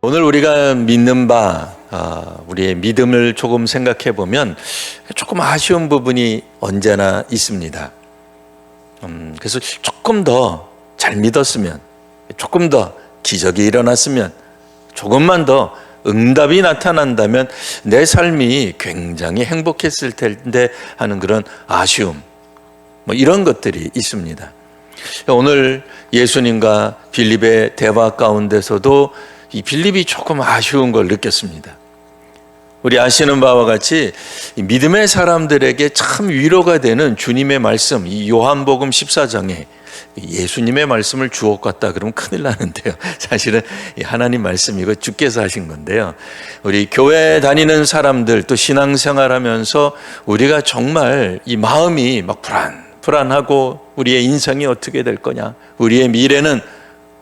오늘 우리가 믿는 바, 우리의 믿음을 조금 생각해 보면 조금 아쉬운 부분이 언제나 있습니다. 그래서 조금 더 잘 믿었으면, 조금 더 기적이 일어났으면, 조금만 더 응답이 나타난다면 내 삶이 굉장히 행복했을 텐데 하는 그런 아쉬움, 이런 것들이 있습니다. 오늘 예수님과 빌립의 대화 가운데서도 이 빌립이 조금 아쉬운 걸 느꼈습니다. 우리 아시는 바와 같이 믿음의 사람들에게 참 위로가 되는 주님의 말씀, 이 요한복음 14장에 예수님의 말씀을 주옥 같다 그러면 큰일 나는데요. 사실은 하나님 말씀 이거 주께서 하신 건데요. 우리 교회 다니는 사람들 또 신앙생활하면서 우리가 정말 이 마음이 막 불안하고 우리의 인생이 어떻게 될 거냐, 우리의 미래는,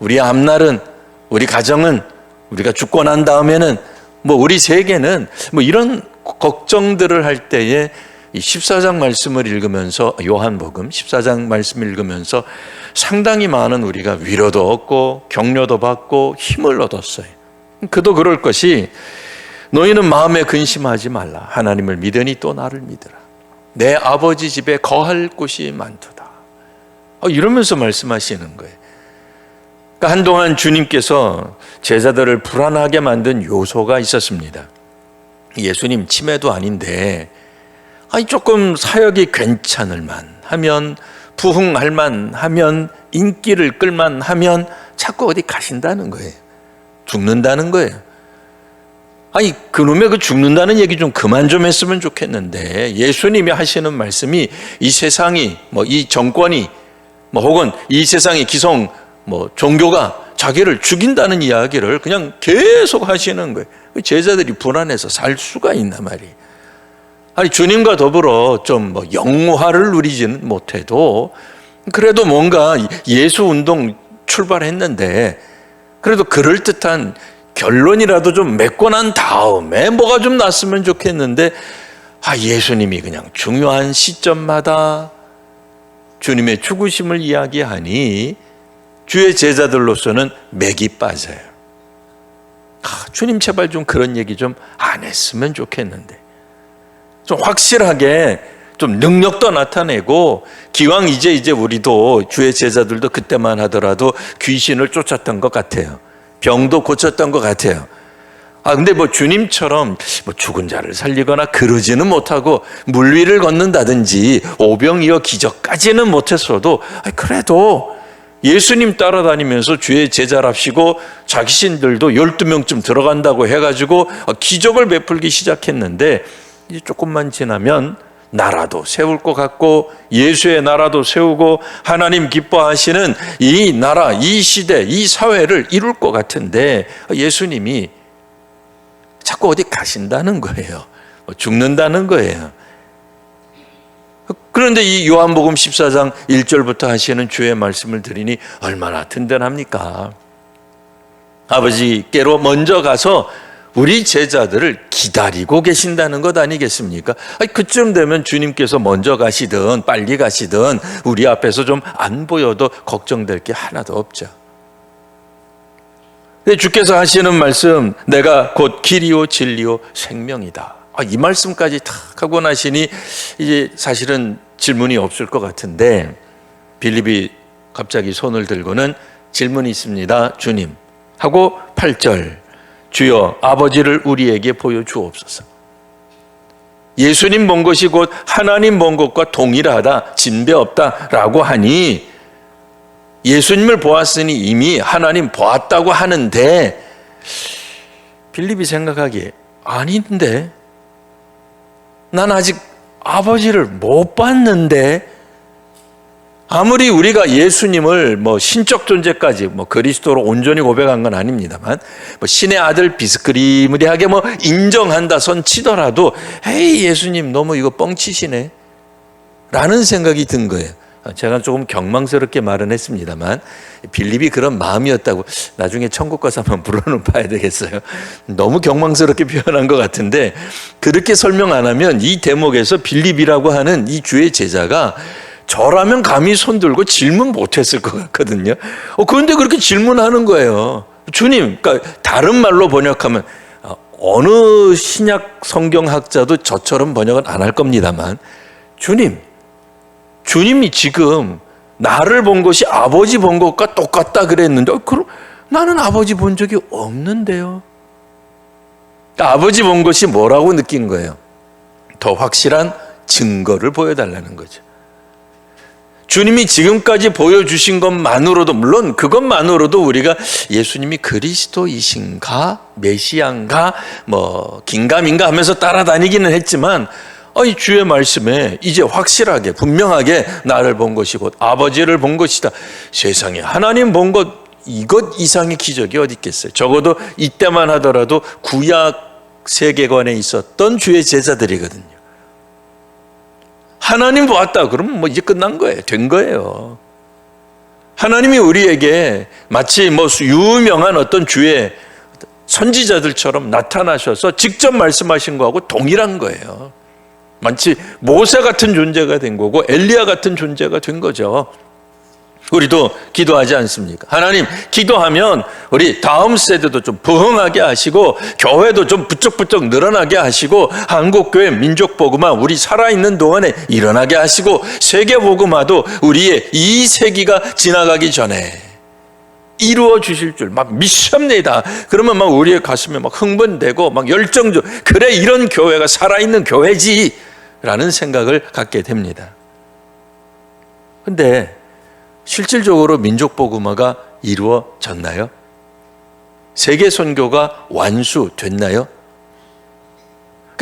우리의 앞날은, 우리 가정은, 우리가 죽고 난 다음에는, 우리 세계는, 이런 걱정들을 할 때에 이 14장 말씀을 읽으면서, 요한복음 14장 말씀을 읽으면서 상당히 많은 우리가 위로도 얻고 격려도 받고 힘을 얻었어요. 그도 그럴 것이, 너희는 마음에 근심하지 말라. 하나님을 믿으니 또 나를 믿으라. 내 아버지 집에 거할 곳이 많도다. 이러면서 말씀하시는 거예요. 그러니까 한동안 주님께서 제자들을 불안하게 만든 요소가 있었습니다. 예수님 치매도 아닌데 조금 사역이 괜찮을 만하면, 부흥할 만하면, 인기를 끌만 하면 자꾸 어디 가신다는 거예요. 죽는다는 거예요. 그놈의 그 죽는다는 얘기 좀 그만 좀 했으면 좋겠는데, 예수님이 하시는 말씀이 이 세상이, 이 정권이, 혹은 이 세상의 기성, 종교가 자기를 죽인다는 이야기를 그냥 계속 하시는 거예요. 제자들이 불안해서 살 수가 있나 말이에요. 주님과 더불어 좀 영화를 누리지는 못해도 그래도 뭔가 예수 운동 출발했는데 그래도 그럴듯한 결론이라도 좀 맺고 난 다음에 뭐가 좀 났으면 좋겠는데, 예수님이 그냥 중요한 시점마다 주님의 죽으심을 이야기하니 주의 제자들로서는 맥이 빠져요. 주님 제발 좀 그런 얘기 좀 안 했으면 좋겠는데, 좀 확실하게 좀 능력도 나타내고, 기왕 이제 우리도 주의 제자들도 그때만 하더라도 귀신을 쫓았던 것 같아요. 병도 고쳤던 것 같아요. 근데 주님처럼 죽은 자를 살리거나 그러지는 못하고 물 위를 걷는다든지 오병이어 기적까지는 못했어도 그래도 예수님 따라다니면서 주의 제자랍시고 자기신들도 12명쯤 들어간다고 해가지고 기적을 베풀기 시작했는데, 이제 조금만 지나면 나라도 세울 것 같고 예수의 나라도 세우고 하나님 기뻐하시는 이 나라, 이 시대, 이 사회를 이룰 것 같은데 예수님이 자꾸 어디 가신다는 거예요. 죽는다는 거예요. 그런데 이 요한복음 14장 1절부터 하시는 주의 말씀을 들으니 얼마나 든든합니까? 아버지께로 먼저 가서 우리 제자들을 기다리고 계신다는 것 아니겠습니까? 그쯤 되면 주님께서 먼저 가시든 빨리 가시든 우리 앞에서 좀 안 보여도 걱정될 게 하나도 없죠. 주께서 하시는 말씀, 내가 곧 길이요 진리요 생명이다. 이 말씀까지 탁 하고 나시니 이제 사실은 질문이 없을 것 같은데, 빌립이 갑자기 손을 들고는 질문이 있습니다. 주님 하고 8절, 주여 아버지를 우리에게 보여주옵소서. 예수님 본 것이 곧 하나님 본 것과 동일하다, 진배 없다라고 하니 예수님을 보았으니 이미 하나님 보았다고 하는데, 빌립이 생각하기에 아닌데, 난 아직 아버지를 못 봤는데, 아무리 우리가 예수님을 신적 존재까지 그리스도로 온전히 고백한 건 아닙니다만 신의 아들 비스크리무리하게 인정한다 손 치더라도, 에이 예수님 너무 이거 뻥치시네 라는 생각이 든 거예요. 제가 조금 경망스럽게 말은 했습니다만 빌립이 그런 마음이었다고 나중에 천국 가서 한번 물어는 봐야 되겠어요. 너무 경망스럽게 표현한 것 같은데, 그렇게 설명 안 하면 이 대목에서 빌립이라고 하는 이 주의 제자가 저라면 감히 손들고 질문 못했을 것 같거든요. 그런데 그렇게 질문하는 거예요. 주님, 그러니까 다른 말로 번역하면 어느 신약 성경학자도 저처럼 번역은 안 할 겁니다만, 주님이 지금 나를 본 것이 아버지 본 것과 똑같다 그랬는데, 그럼 나는 아버지 본 적이 없는데요. 그러니까 아버지 본 것이 뭐라고 느낀 거예요? 더 확실한 증거를 보여달라는 거죠. 주님이 지금까지 보여주신 것만으로도, 물론 그것만으로도 우리가 예수님이 그리스도이신가 메시아인가 긴가민가 하면서 따라다니기는 했지만, 이 주의 말씀에 이제 확실하게 분명하게 나를 본 것이 곧 아버지를 본 것이다. 세상에 하나님 본 것 이것 이상의 기적이 어디 있겠어요. 적어도 이때만 하더라도 구약 세계관에 있었던 주의 제자들이거든요. 하나님 보았다 그러면 이제 끝난 거예요. 된 거예요. 하나님이 우리에게 마치 유명한 어떤 주의 선지자들처럼 나타나셔서 직접 말씀하신 거하고 동일한 거예요. 마치 모세 같은 존재가 된 거고 엘리야 같은 존재가 된 거죠. 우리도 기도하지 않습니까? 하나님, 기도하면 우리 다음 세대도 좀 부흥하게 하시고 교회도 좀 부쩍부쩍 늘어나게 하시고 한국교회 민족복음화 우리 살아있는 동안에 일어나게 하시고 세계복음화도 우리의 이 세기가 지나가기 전에 이루어 주실 줄 막 믿습니다. 그러면 막 우리의 가슴에 막 흥분되고 막 열정적, 그래 이런 교회가 살아있는 교회지 라는 생각을 갖게 됩니다. 근데 실질적으로 민족복음화가 이루어졌나요? 세계 선교가 완수됐나요?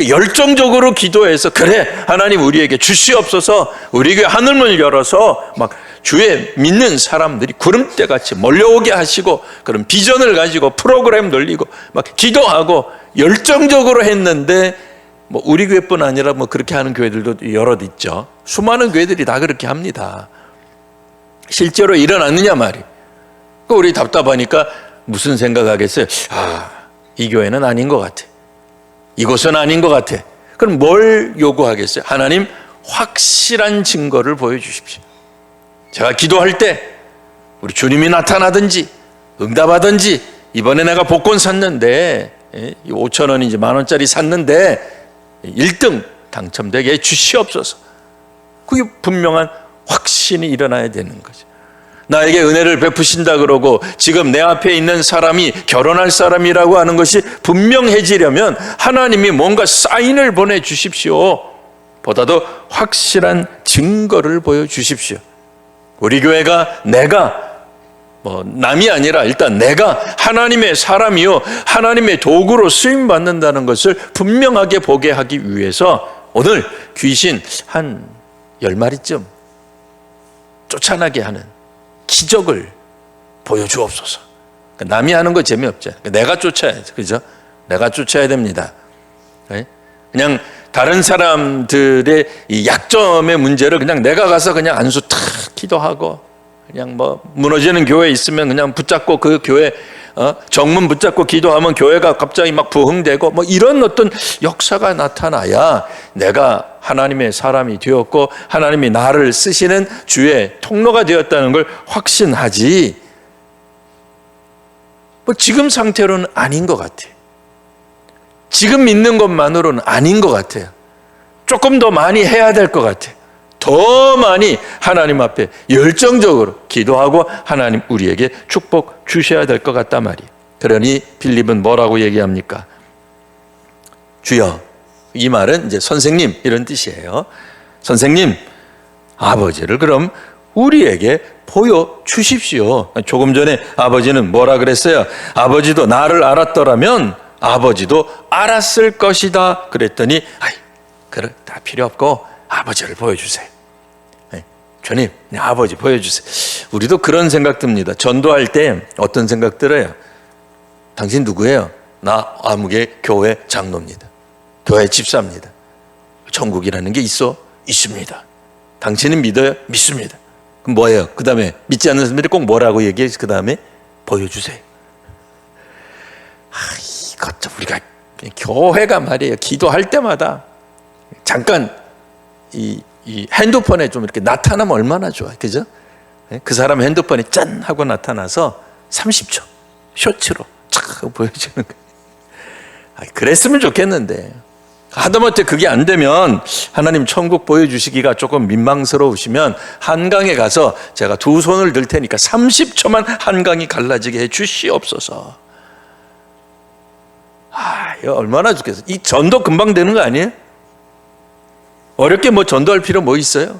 열정적으로 기도해서 그래 하나님 우리에게 주시옵소서, 우리 교회 하늘문을 열어서 막 주의 믿는 사람들이 구름대같이 몰려오게 하시고 그런 비전을 가지고 프로그램 돌리고 막 기도하고 열정적으로 했는데 우리 교회뿐 아니라 그렇게 하는 교회들도 여럿 있죠. 수많은 교회들이 다 그렇게 합니다. 실제로 일어났느냐 말이. 우리 답답하니까 무슨 생각하겠어요? 이 교회는 아닌 것 같아. 이곳은 아닌 것 같아. 그럼 뭘 요구하겠어요? 하나님, 확실한 증거를 보여주십시오. 제가 기도할 때 우리 주님이 나타나든지 응답하든지, 이번에 내가 복권 샀는데 5,000원인지 10,000원짜리 샀는데 1등 당첨되게 해 주시옵소서. 그게 분명한 확신이 일어나야 되는 거죠. 나에게 은혜를 베푸신다 그러고 지금 내 앞에 있는 사람이 결혼할 사람이라고 하는 것이 분명해지려면 하나님이 뭔가 사인을 보내주십시오. 보다도 확실한 증거를 보여주십시오. 우리 교회가 내가 남이 아니라 일단 내가 하나님의 사람이요 하나님의 도구로 쓰임받는다는 것을 분명하게 보게 하기 위해서 오늘 귀신 한 10마리쯤 쫓아나게 하는 기적을 보여주옵소서. 남이 하는 거 재미없죠. 내가 쫓아야죠. 그죠? 내가 쫓아야 됩니다. 그냥 다른 사람들의 이 약점의 문제를 그냥 내가 가서 그냥 안수 탁 기도하고 그냥 무너지는 교회 있으면 그냥 붙잡고 그 교회 정문 붙잡고 기도하면 교회가 갑자기 막 부흥되고 이런 어떤 역사가 나타나야 내가 하나님의 사람이 되었고 하나님이 나를 쓰시는 주의 통로가 되었다는 걸 확신하지, 지금 상태로는 아닌 것 같아요. 지금 믿는 것만으로는 아닌 것 같아요. 조금 더 많이 해야 될 것 같아요. 더 많이 하나님 앞에 열정적으로 기도하고 하나님 우리에게 축복 주셔야 될 것 같단 말이에요. 그러니 빌립은 뭐라고 얘기합니까? 주여, 이 말은 이제 선생님 이런 뜻이에요. 선생님, 아버지를 그럼 우리에게 보여주십시오. 조금 전에 아버지는 뭐라 그랬어요? 아버지도 나를 알았더라면 아버지도 알았을 것이다 그랬더니 그래 다 필요 없고 아버지를 보여주세요. 주님, 아버지 보여주세요. 우리도 그런 생각 듭니다. 전도할 때 어떤 생각 들어요? 당신 누구예요? 나 아무개 교회 장로입니다. 교회 집사입니다. 천국이라는 게 있어? 있습니다. 당신은 믿어요? 믿습니다. 그럼 뭐예요? 그 다음에 믿지 않는 사람들이 꼭 뭐라고 얘기해요? 그 다음에 보여주세요. 이것도 우리가 교회가 말이에요. 기도할 때마다 잠깐 이 핸드폰에 좀 이렇게 나타나면 얼마나 좋아, 그죠? 그 사람 핸드폰에 짠 하고 나타나서 30초 쇼츠로 착 보여주는 거예요. 그랬으면 좋겠는데 하다못해 그게 안 되면 하나님 천국 보여주시기가 조금 민망스러우시면 한강에 가서 제가 두 손을 들 테니까 30초만 한강이 갈라지게 해 주시옵소서. 이거 얼마나 좋겠어요. 이 전도 금방 되는 거 아니에요? 어렵게 뭐 전도할 필요 뭐 있어요?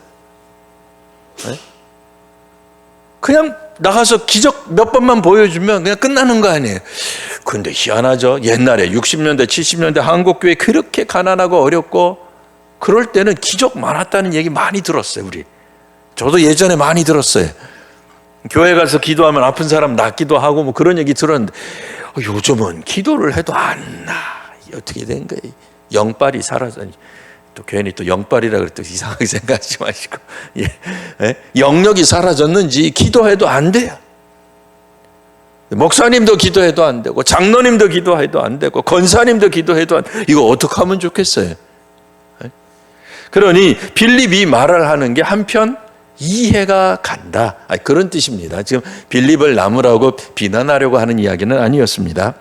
네? 그냥 나가서 기적 몇 번만 보여주면 그냥 끝나는 거 아니에요? 근데 희한하죠. 옛날에 60년대, 70년대 한국교회 그렇게 가난하고 어렵고 그럴 때는 기적 많았다는 얘기 많이 들었어요, 우리. 저도 예전에 많이 들었어요. 교회 가서 기도하면 아픈 사람 낫기도 하고 뭐 그런 얘기 들었는데 요즘은 기도를 해도 안 나. 어떻게 된 거예요? 영빨이 사라져. 또 괜히 또 영빨이라 그랬더 이상하게 생각하지 마시고 영력이 사라졌는지 기도해도 안 돼요. 목사님도 기도해도 안 되고 장로님도 기도해도 안 되고 권사님도 기도해도 안 되고 이거 어떻게 하면 좋겠어요? 그러니 빌립이 말을 하는 게 한편 이해가 간다. 그런 뜻입니다. 지금 빌립을 나무라고 비난하려고 하는 이야기는 아니었습니다.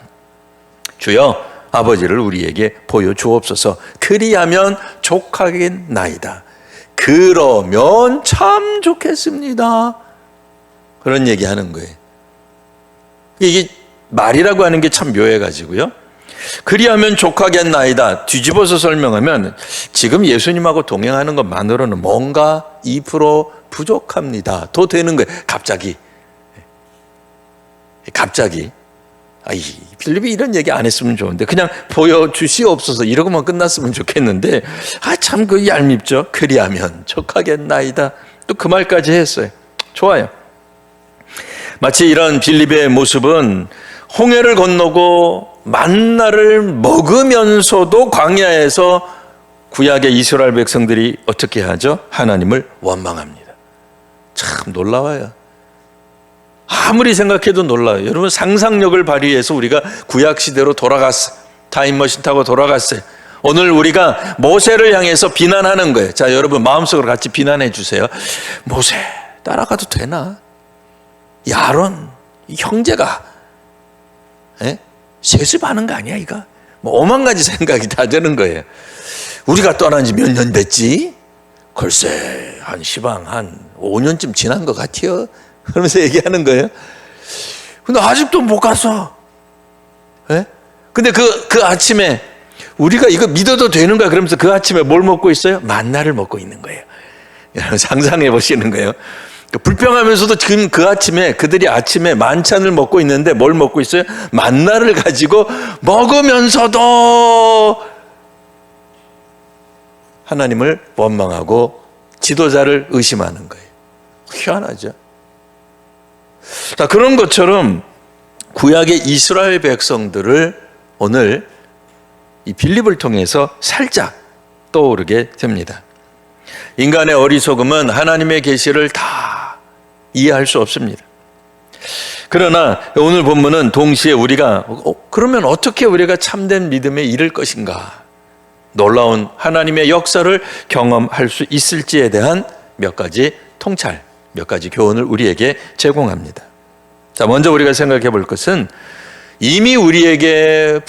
주여 아버지를 우리에게 보여주옵소서. 그리하면 족하겠나이다. 그러면 참 좋겠습니다. 그런 얘기하는 거예요. 이게 말이라고 하는 게 참 묘해가지고요. 그리하면 족하겠나이다. 뒤집어서 설명하면 지금 예수님하고 동행하는 것만으로는 뭔가 2% 부족합니다. 더 되는 거예요. 갑자기. 빌립이 이런 얘기 안 했으면 좋은데 그냥 보여주시옵소서 이러고만 끝났으면 좋겠는데 참 그 얄밉죠. 그리하면 족하겠나이다. 또 그 말까지 했어요. 좋아요. 마치 이런 빌립의 모습은 홍해를 건너고 만나를 먹으면서도 광야에서 구약의 이스라엘 백성들이 어떻게 하죠? 하나님을 원망합니다. 참 놀라워요. 아무리 생각해도 놀라워요. 여러분 상상력을 발휘해서 우리가 구약 시대로 돌아갔어요. 타임머신 타고 돌아갔어요. 오늘 우리가 모세를 향해서 비난하는 거예요. 자, 여러분 마음속으로 같이 비난해 주세요. 모세 따라가도 되나? 이 아론 이 형제가 세습하는 거 아니야 이거? 뭐 오만 가지 생각이 다 드는 거예요. 우리가 떠난 지 몇 년 됐지? 글쎄 한 시방 한 5년쯤 지난 것 같아요. 그러면서 얘기하는 거예요. 근데 아직도 못 갔어. 근데 그 아침에 우리가 이거 믿어도 되는가 그러면서 그 아침에 뭘 먹고 있어요? 만나를 먹고 있는 거예요. 여러분 상상해 보시는 거예요. 불평하면서도 지금 그 아침에 그들이 아침에 만찬을 먹고 있는데 뭘 먹고 있어요? 만나를 가지고 먹으면서도 하나님을 원망하고 지도자를 의심하는 거예요. 희한하죠. 자, 그런 것처럼 구약의 이스라엘 백성들을 오늘 이 빌립을 통해서 살짝 떠오르게 됩니다. 인간의 어리석음은 하나님의 계시를 다 이해할 수 없습니다. 그러나 오늘 본문은 동시에 우리가 그러면 어떻게 우리가 참된 믿음에 이를 것인가? 놀라운 하나님의 역사를 경험할 수 있을지에 대한 몇 가지 통찰, 몇 가지 교훈을 우리에게 제공합니다. 자, 먼저 우리가 생각해 볼 것은 이미 우리에게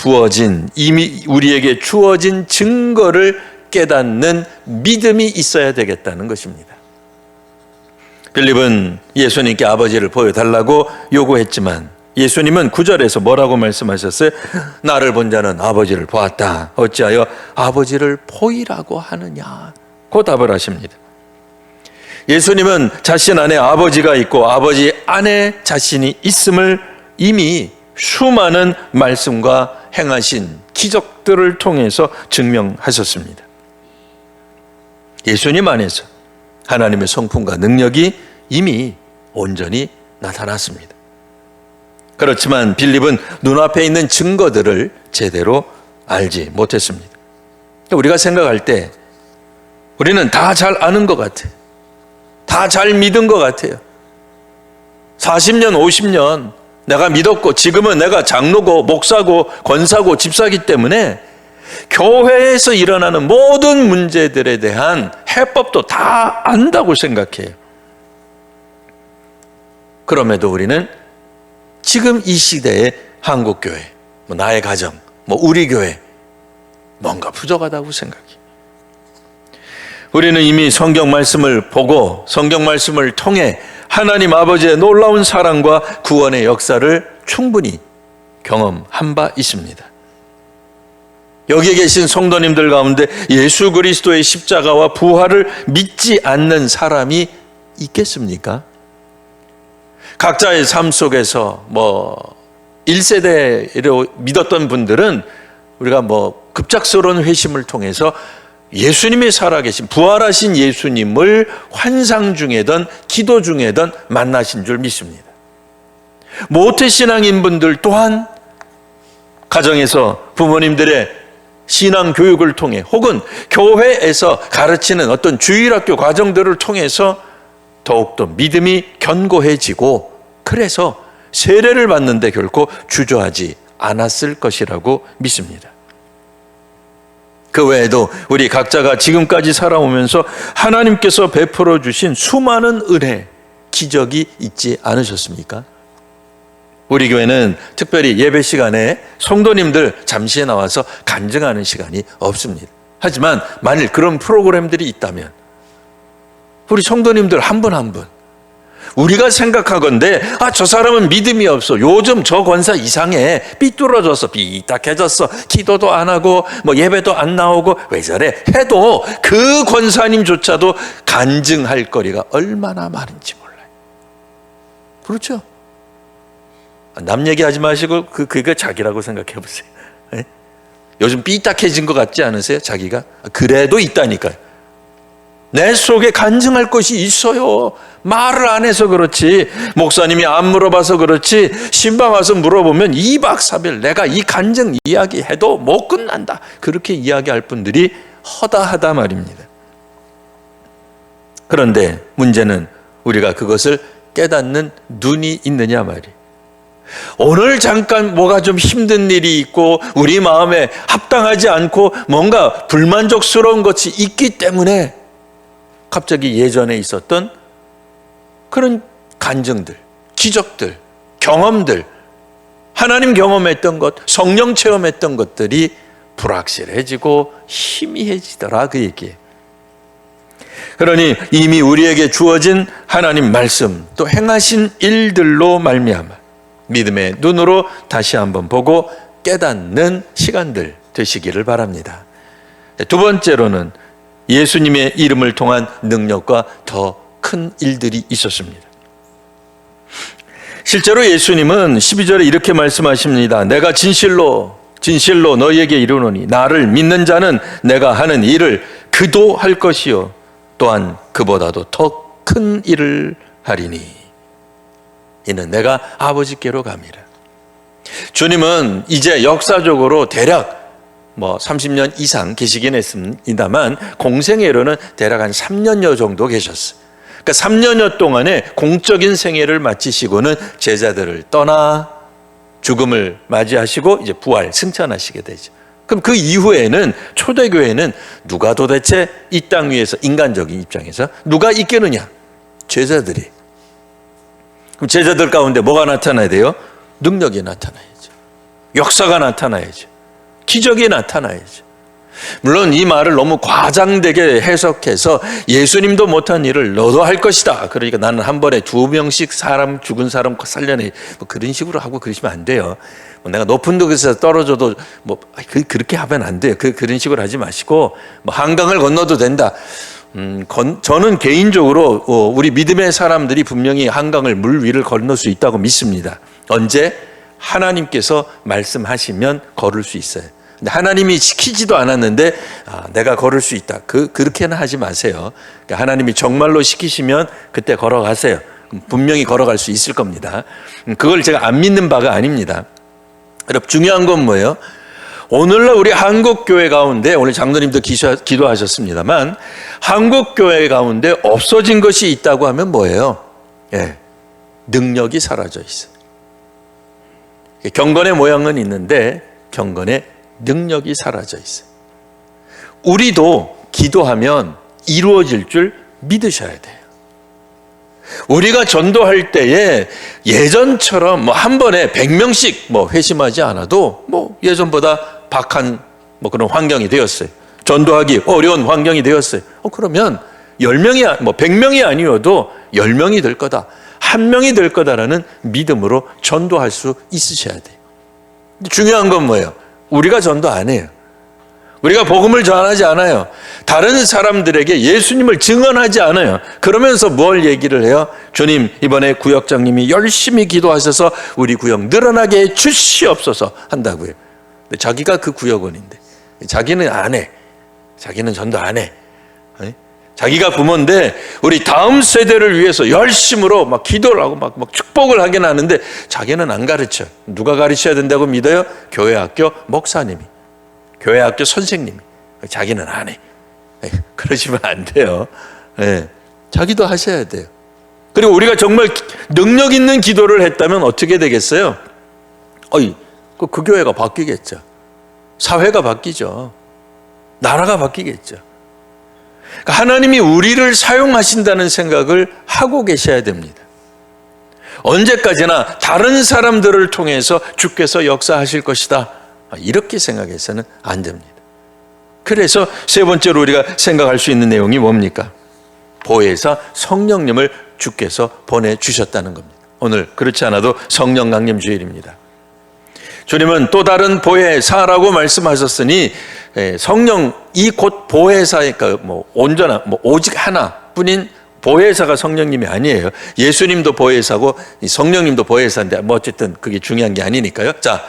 주어진 증거를 깨닫는 믿음이 있어야 되겠다는 것입니다. 빌립은 예수님께 아버지를 보여달라고 요구했지만 예수님은 9절에서 뭐라고 말씀하셨어요? 나를 본 자는 아버지를 보았다. 어찌하여 아버지를 보이라고 하느냐? 고 답을 하십니다. 예수님은 자신 안에 아버지가 있고 아버지 안에 자신이 있음을 이미 수많은 말씀과 행하신 기적들을 통해서 증명하셨습니다. 예수님 안에서 하나님의 성품과 능력이 이미 온전히 나타났습니다. 그렇지만 빌립은 눈앞에 있는 증거들을 제대로 알지 못했습니다. 우리가 생각할 때 우리는 다 잘 아는 것 같아요. 다 잘 믿은 것 같아요. 40년, 50년 내가 믿었고 지금은 내가 장로고 목사고 권사고 집사기 때문에 교회에서 일어나는 모든 문제들에 대한 해법도 다 안다고 생각해요. 그럼에도 우리는 지금 이 시대의 한국교회, 나의 가정, 우리 교회 뭔가 부족하다고 생각해요. 우리는 이미 성경 말씀을 보고 성경 말씀을 통해 하나님 아버지의 놀라운 사랑과 구원의 역사를 충분히 경험한 바 있습니다. 여기 계신 성도님들 가운데 예수 그리스도의 십자가와 부활을 믿지 않는 사람이 있겠습니까? 각자의 삶 속에서 1세대로 믿었던 분들은 우리가 급작스러운 회심을 통해서 예수님이 살아계신 부활하신 예수님을 환상 중에든 기도 중에든 만나신 줄 믿습니다. 모태신앙인 분들 또한 가정에서 부모님들의 신앙 교육을 통해 혹은 교회에서 가르치는 어떤 주일학교 과정들을 통해서 더욱더 믿음이 견고해지고 그래서 세례를 받는데 결코 주저하지 않았을 것이라고 믿습니다. 그 외에도 우리 각자가 지금까지 살아오면서 하나님께서 베풀어 주신 수많은 은혜, 기적이 있지 않으셨습니까? 우리 교회는 특별히 예배 시간에 성도님들 잠시 나와서 간증하는 시간이 없습니다. 하지만 만일 그런 프로그램들이 있다면 우리 성도님들 한 분 한 분 우리가 생각하건대 저 사람은 믿음이 없어, 요즘 저 권사 이상해, 삐뚤어졌어, 삐딱해졌어, 기도도 안 하고 예배도 안 나오고 왜 저래 해도 그 권사님조차도 간증할 거리가 얼마나 많은지 몰라요. 그렇죠? 남 얘기하지 마시고 그게 자기라고 생각해 보세요. 요즘 삐딱해진 것 같지 않으세요? 자기가? 그래도 있다니까요. 내 속에 간증할 것이 있어요. 말을 안 해서 그렇지, 목사님이 안 물어봐서 그렇지, 신방 와서 물어보면 2박 3일 내가 이 간증 이야기해도 못 끝난다, 그렇게 이야기할 분들이 허다하다 말입니다. 그런데 문제는 우리가 그것을 깨닫는 눈이 있느냐 말이에요. 오늘 잠깐 뭐가 좀 힘든 일이 있고 우리 마음에 합당하지 않고 뭔가 불만족스러운 것이 있기 때문에 갑자기 예전에 있었던 그런 간증들, 기적들, 경험들, 하나님 경험했던 것, 성령 체험했던 것들이 불확실해지고 희미해지더라, 그 얘기예요. 그러니 이미 우리에게 주어진 하나님 말씀 또 행하신 일들로 말미암아 믿음의 눈으로 다시 한번 보고 깨닫는 시간들 되시기를 바랍니다. 두 번째로는 예수님의 이름을 통한 능력과 더 큰 일들이 있었습니다. 실제로 예수님은 12절에 이렇게 말씀하십니다. 내가 진실로 너희에게 이르노니 나를 믿는 자는 내가 하는 일을 그도 할 것이요 또한 그보다도 더 큰 일을 하리니 이는 내가 아버지께로 감이라. 주님은 이제 역사적으로 대략 30년 이상 계시긴 했습니다만 공생애로는 대략 한 3년여 정도 계셨어요. 그러니까 3년여 동안의 공적인 생애를 마치시고는 제자들을 떠나 죽음을 맞이하시고 이제 부활 승천하시게 되죠. 그럼 그 이후에는 초대교회는 누가 도대체 이 땅 위에서 인간적인 입장에서 누가 있겠느냐? 제자들이. 그럼 제자들 가운데 뭐가 나타나야 돼요? 능력이 나타나야죠. 역사가 나타나야죠. 기적이 나타나야죠. 물론 이 말을 너무 과장되게 해석해서 예수님도 못한 일을 너도 할 것이다, 그러니까 나는 한 번에 2명씩 사람, 죽은 사람 살려내, 그런 식으로 하고 그러시면 안 돼요. 내가 높은 곳에서 떨어져도 그렇게 하면 안 돼요. 그런 식으로 하지 마시고 한강을 건너도 된다. 저는 개인적으로 우리 믿음의 사람들이 분명히 한강을 물 위를 건널 수 있다고 믿습니다. 언제? 하나님께서 말씀하시면 걸을 수 있어요. 근데 하나님이 시키지도 않았는데 내가 걸을 수 있다, 그렇게는 하지 마세요. 그러니까 하나님이 정말로 시키시면 그때 걸어가세요. 분명히 걸어갈 수 있을 겁니다. 그걸 제가 안 믿는 바가 아닙니다. 여러분, 중요한 건 뭐예요? 오늘날 우리 한국교회 가운데, 오늘 장로님도 기도하셨습니다만 한국교회 가운데 없어진 것이 있다고 하면 뭐예요? 능력이 사라져 있어요. 경건의 모양은 있는데 경건의 능력이 사라져 있어요. 우리도 기도하면 이루어질 줄 믿으셔야 돼요. 우리가 전도할 때에 예전처럼 뭐 한 번에 100명씩 뭐 회심하지 않아도 뭐 예전보다 박한 뭐 그런 환경이 되었어요. 전도하기 어려운 환경이 되었어요. 그러면 10명이 뭐 100명이 아니어도 10명이 될 거다. 1명이 될 거다라는 믿음으로 전도할 수 있으셔야 돼요. 중요한 건 뭐예요? 우리가 전도 안 해요. 우리가 복음을 전하지 않아요. 다른 사람들에게 예수님을 증언하지 않아요. 그러면서 뭘 얘기를 해요? 주님, 이번에 구역장님이 열심히 기도하셔서 우리 구역 늘어나게 해 주시옵소서 한다고요. 근데 자기가 그 구역원인데 자기는 안 해. 자기는 전도 안 해. 자기가 부모인데 우리 다음 세대를 위해서 열심으로 막 기도를 하고 막 축복을 하긴 하는데 자기는 안 가르쳐. 누가 가르쳐야 된다고 믿어요? 교회 학교 목사님이, 교회 학교 선생님이. 자기는 안 해. 그러시면 안 돼요. 자기도 하셔야 돼요. 그리고 우리가 정말 능력 있는 기도를 했다면 어떻게 되겠어요? 그 교회가 바뀌겠죠. 사회가 바뀌죠. 나라가 바뀌겠죠. 그러니까 하나님이 우리를 사용하신다는 생각을 하고 계셔야 됩니다. 언제까지나 다른 사람들을 통해서 주께서 역사하실 것이다, 이렇게 생각해서는 안 됩니다. 그래서 세 번째로 우리가 생각할 수 있는 내용이 뭡니까? 보혜사 성령님을 주께서 보내주셨다는 겁니다. 오늘 그렇지 않아도 성령 강림 주일입니다. 주님은 또 다른 보혜사라고 말씀하셨으니 성령이 곧 보혜사니까 온전한 오직 하나뿐인 보혜사가 성령님이 아니에요. 예수님도 보혜사고 성령님도 보혜사인데 어쨌든 그게 중요한 게 아니니까요. 자,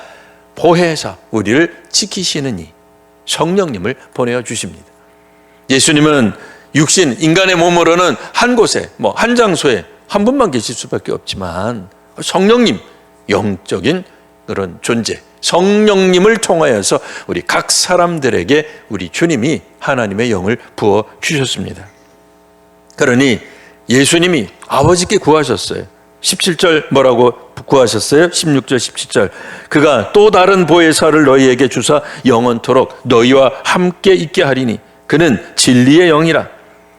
보혜사, 우리를 지키시는 이 성령님을 보내어 주십니다. 예수님은 육신 인간의 몸으로는 한 곳에 한 장소에 한 분만 계실 수밖에 없지만 성령님, 영적인 그런 존재, 성령님을 통하여서 우리 각 사람들에게 우리 주님이 하나님의 영을 부어 주셨습니다. 그러니 예수님이 아버지께 구하셨어요. 17절 뭐라고 구하셨어요? 16절 17절 그가 또 다른 보혜사를 너희에게 주사 영원토록 너희와 함께 있게 하리니 그는 진리의 영이라.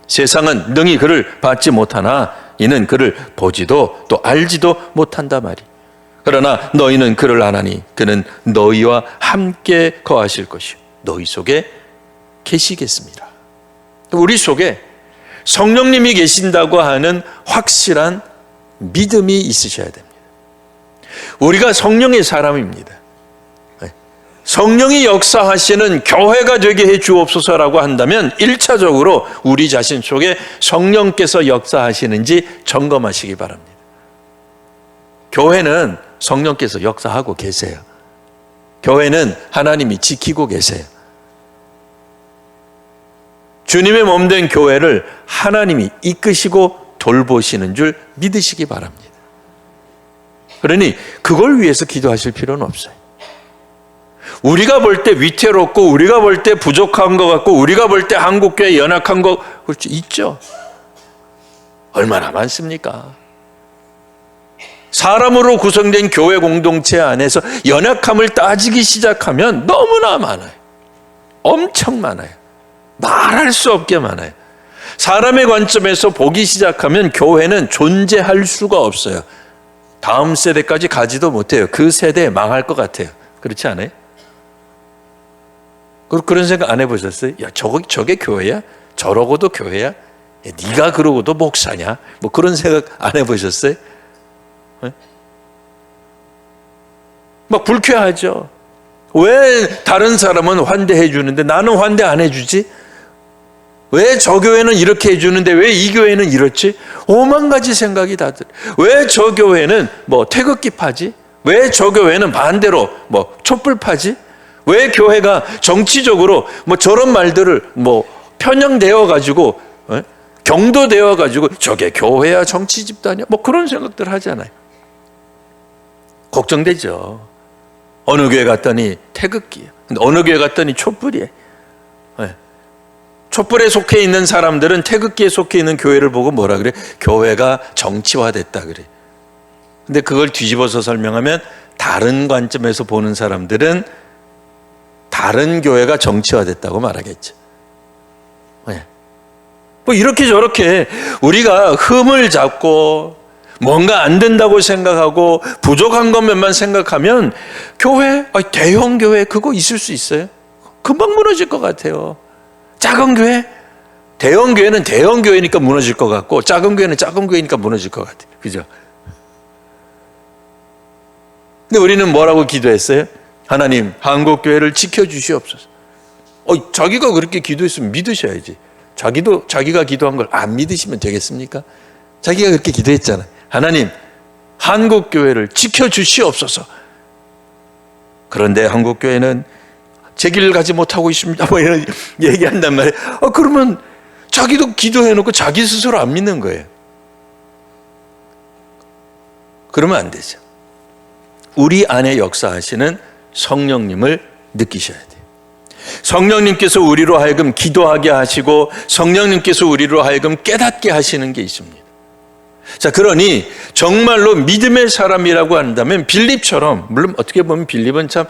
세상은 능히 그를 받지 못하나 이는 그를 보지도 또 알지도 못한다 말이. 그러나 너희는 그를 아나니 그는 너희와 함께 거하실 것이요 너희 속에 계시겠습니다. 우리 속에 성령님이 계신다고 하는 확실한 믿음이 있으셔야 됩니다. 우리가 성령의 사람입니다. 성령이 역사하시는 교회가 되게 해 주옵소서라고 한다면 1차적으로 우리 자신 속에 성령께서 역사하시는지 점검하시기 바랍니다. 교회는 성령께서 역사하고 계세요. 교회는 하나님이 지키고 계세요. 주님의 몸된 교회를 하나님이 이끄시고 돌보시는 줄 믿으시기 바랍니다. 그러니 그걸 위해서 기도하실 필요는 없어요. 우리가 볼 때 위태롭고 우리가 볼 때 부족한 것 같고 우리가 볼 때 한국교회 연약한 것 그렇죠, 있죠. 얼마나 많습니까? 사람으로 구성된 교회 공동체 안에서 연약함을 따지기 시작하면 너무나 많아요. 엄청 많아요. 말할 수 없게 많아요. 사람의 관점에서 보기 시작하면 교회는 존재할 수가 없어요. 다음 세대까지 가지도 못해요. 그 세대에 망할 것 같아요. 그렇지 않아요? 그런 생각 안 해보셨어요? 야, 저게 교회야? 저러고도 교회야? 야, 네가 그러고도 목사냐? 그런 생각 안 해보셨어요? 네? 막 불쾌하죠. 왜 다른 사람은 환대해 주는데 나는 환대 안 해주지? 왜 저 교회는 이렇게 해주는데 왜 이 교회는 이렇지? 5만 가지 생각이 다 들어요. 왜 저 교회는 태극기 파지? 왜 저 교회는 반대로 촛불 파지? 왜 교회가 정치적으로 저런 말들을 편향되어 가지고 경도되어 가지고 저게 교회야 정치 집단이야 그런 생각들 하잖아요. 걱정되죠. 어느 교회 갔더니 태극기야. 어느 교회 갔더니 촛불이에요. 촛불에 속해 있는 사람들은 태극기에 속해 있는 교회를 보고 뭐라 그래? 교회가 정치화됐다 그래. 근데 그걸 뒤집어서 설명하면 다른 관점에서 보는 사람들은 다른 교회가 정치화됐다고 말하겠죠. 뭐 이렇게 저렇게 우리가 흠을 잡고 뭔가 안 된다고 생각하고 부족한 것만 생각하면 교회, 대형 교회 그거 있을 수 있어요? 금방 무너질 것 같아요. 작은 교회? 대형 교회는 대형 교회니까 무너질 것 같고 작은 교회는 작은 교회니까 무너질 것 같아요. 그죠? 근데 우리는 뭐라고 기도했어요? 하나님, 한국 교회를 지켜주시옵소서. 자기가 그렇게 기도했으면 믿으셔야지. 자기가 기도한 걸 안 믿으시면 되겠습니까? 자기가 그렇게 기도했잖아요. 하나님, 한국 교회를 지켜주시옵소서. 그런데 한국 교회는 제 길을 가지 못하고 있습니다. 뭐 이런 얘기한단 말이에요. 그러면 자기도 기도해놓고 자기 스스로 안 믿는 거예요. 그러면 안 되죠. 우리 안에 역사하시는 성령님을 느끼셔야 돼요. 성령님께서 우리로 하여금 기도하게 하시고 성령님께서 우리로 하여금 깨닫게 하시는 게 있습니다. 자, 그러니 정말로 믿음의 사람이라고 한다면 빌립처럼, 물론 어떻게 보면 빌립은 참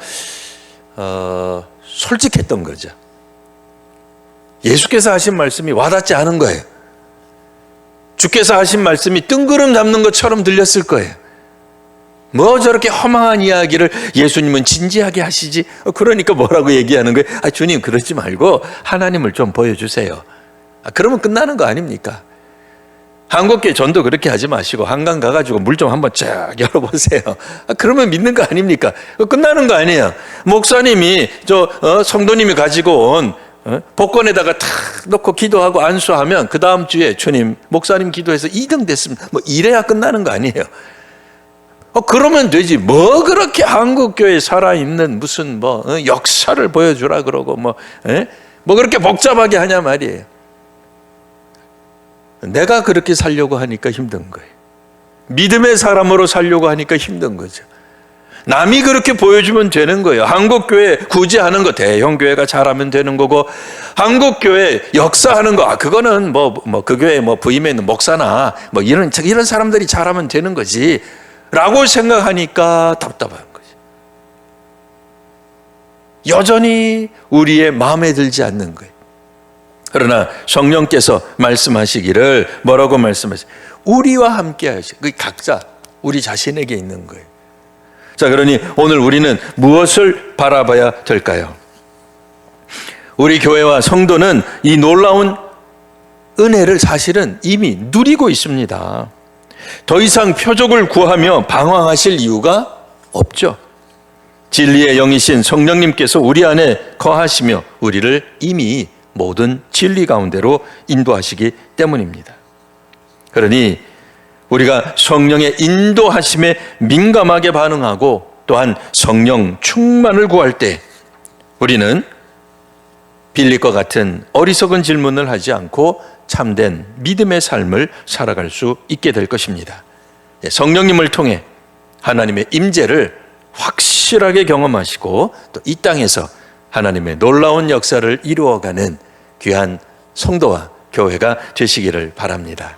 솔직했던 거죠. 예수께서 하신 말씀이 와닿지 않은 거예요. 주께서 하신 말씀이 뜬구름 잡는 것처럼 들렸을 거예요. 뭐 저렇게 허망한 이야기를 예수님은 진지하게 하시지? 그러니까 뭐라고 얘기하는 거예요? 주님 그러지 말고 하나님을 좀 보여주세요. 그러면 끝나는 거 아닙니까? 한국교회 전도 그렇게 하지 마시고 한강 가가지고 물 좀 한번 쫙 열어보세요. 그러면 믿는 거 아닙니까? 끝나는 거 아니에요. 목사님이 성도님이 가지고 온 복권에다가 탁 놓고 기도하고 안수하면 그 다음 주에 주님 목사님 기도해서 2등 됐습니다. 뭐 이래야 끝나는 거 아니에요. 그러면 되지. 뭐 그렇게 한국교회 살아있는 무슨 역사를 보여주라 그러고 뭐 그렇게 복잡하게 하냐 말이에요. 내가 그렇게 살려고 하니까 힘든 거예요. 믿음의 사람으로 살려고 하니까 힘든 거죠. 남이 그렇게 보여주면 되는 거예요. 한국교회 굳이 하는 거 대형교회가 잘하면 되는 거고, 한국교회 역사하는 거 그거는 그 교회 부임에 있는 목사나 이런 사람들이 잘하면 되는 거지 라고 생각하니까 답답한 거죠. 여전히 우리의 마음에 들지 않는 거예요. 그러나 성령께서 말씀하시기를 뭐라고 말씀하시죠? 우리와 함께 하시고, 그 각자 우리 자신에게 있는 거예요. 자, 그러니 오늘 우리는 무엇을 바라봐야 될까요? 우리 교회와 성도는 이 놀라운 은혜를 사실은 이미 누리고 있습니다. 더 이상 표적을 구하며 방황하실 이유가 없죠. 진리의 영이신 성령님께서 우리 안에 거하시며 우리를 이미 모든 진리 가운데로 인도하시기 때문입니다. 그러니 우리가 성령의 인도하심에 민감하게 반응하고 또한 성령 충만을 구할 때 우리는 빌립과 같은 어리석은 질문을 하지 않고 참된 믿음의 삶을 살아갈 수 있게 될 것입니다. 성령님을 통해 하나님의 임재를 확실하게 경험하시고 또 이 땅에서 하나님의 놀라운 역사를 이루어가는 귀한 성도와 교회가 되시기를 바랍니다.